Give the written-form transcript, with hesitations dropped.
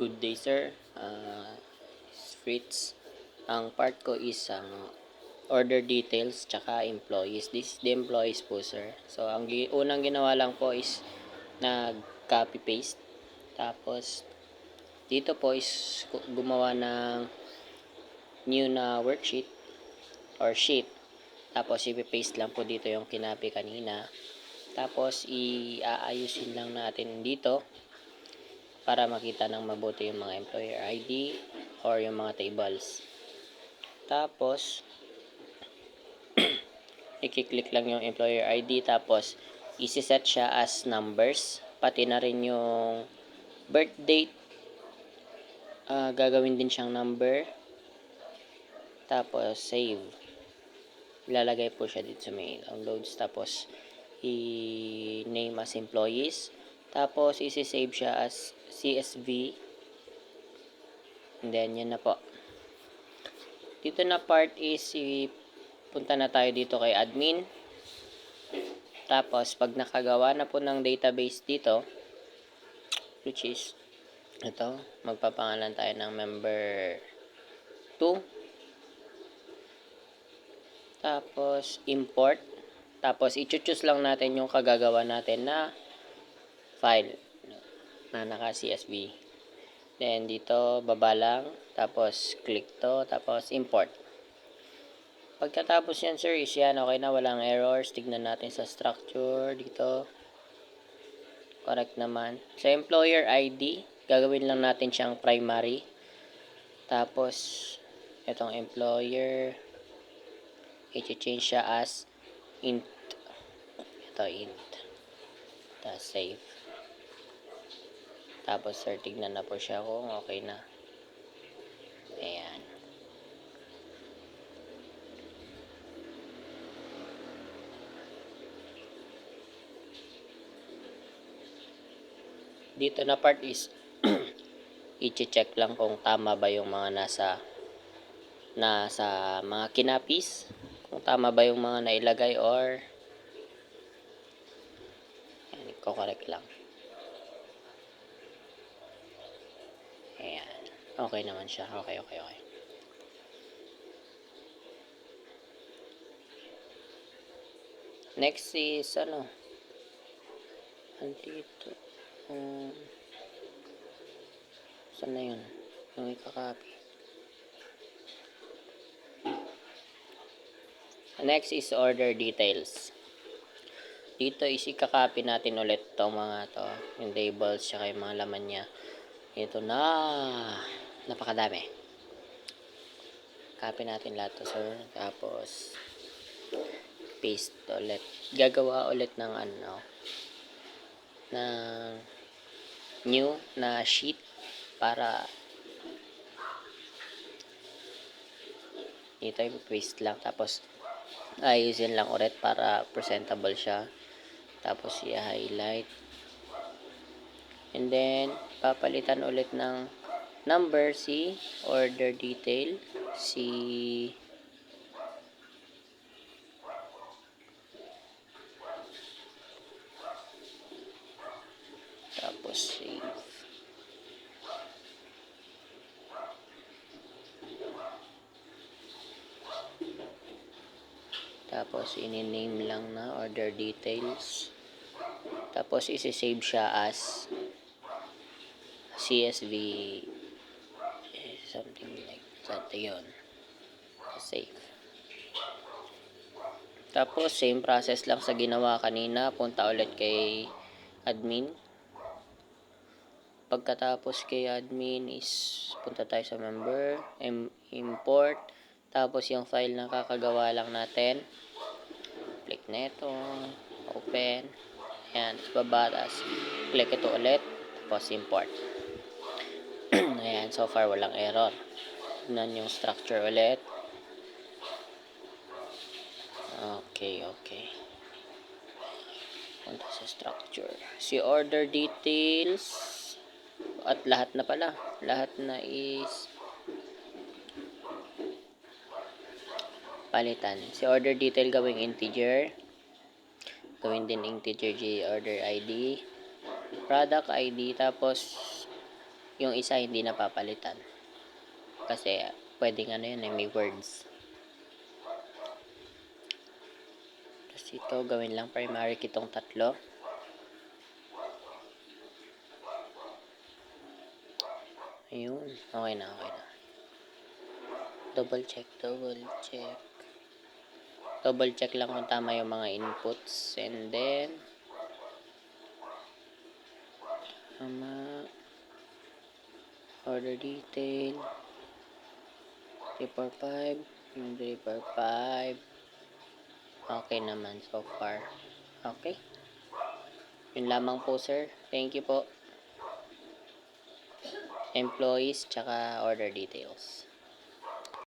Good day, sir. Fritz. Ang part ko is order details tsaka employees. This is the employees po, sir. So, ang unang ginawa lang po is nag-copy paste. Tapos, dito po is gumawa ng new na worksheet or sheet. Tapos, i-paste lang po dito yung kinapi kanina. Tapos, i-aayusin lang natin dito para makita ng mabuti yung mga employer ID or yung mga tables. Tapos, i-click lang yung employer ID, tapos isi-set siya as numbers, pati na rin yung birth date, gagawin din siyang number. Tapos save, ilalagay po siya dito sa may downloads. Tapos i-name as employees, tapos isi-save siya as CSV, and then yun na po. Dito na part is punta na tayo dito kay admin. Tapos pag nakagawa na po ng database dito, which is ito, magpapangalan tayo ng member 2. Tapos import. Tapos i-choose lang natin yung kagagawa natin na file na naka CSV. Then dito baba lang, tapos click to, tapos import. Pagkatapos yan, sir, is yan, okay na, walang errors. Tignan natin sa structure dito. Correct naman. Sa employer ID, gagawin lang natin siyang primary. Tapos, itong employer, i-change siya as int. Ito, int. Tapos, save. Tapos, sir, tignan na po siya kung okay na. Ayan. Dito na part is i-check lang kung tama ba yung mga nasa mga kinapis, kung tama ba yung mga nailagay, or i-correct lang. Ayan, okay naman siya. Okay. Next is andito, saan na yun yung ikakopy. Next is order details. Dito is ikakopy natin ulit itong mga to, yung tables tsaka yung mga laman nya. Ito na, napakadami. Copy natin lahat to, sir. Tapos paste ulit. Gagawa ulit ng ng new na sheet para dito i-paste lang, tapos ayusin lang ulit para presentable siya. Tapos i-highlight, and then papalitan ulit ng number si order detail, tapos save. Tapos ini-name lang na order details. Tapos isi-save siya as CSV, something like that. Yun, save. Tapos same process lang sa ginawa kanina. Punta ulit kay admin. Pagkatapos kay admin is punta tayo sa member, import. Tapos yung file na kakagawa lang natin, click neto, open. Ayan, babatas, click ito ulit, tapos import. Ayan, so far walang error. Tignan yung structure ulit. Okay. Punta sa structure, si order details, at lahat na pala, lahat na is palitan. Si order detail gawing integer, gawin din integer. Order ID, product ID, tapos Yung isa hindi napapalitan. Kasi pwedeng ano yun may words. Tapos ito gawin lang primary kitong tatlo. Ayun, okay na. Double check. Double check lang kung tama yung mga inputs. And then, tama. Order detail. 345. Yung 345. Okay naman so far. Okay. Yun lamang po sir. Thank you po. Employees tsaka order details.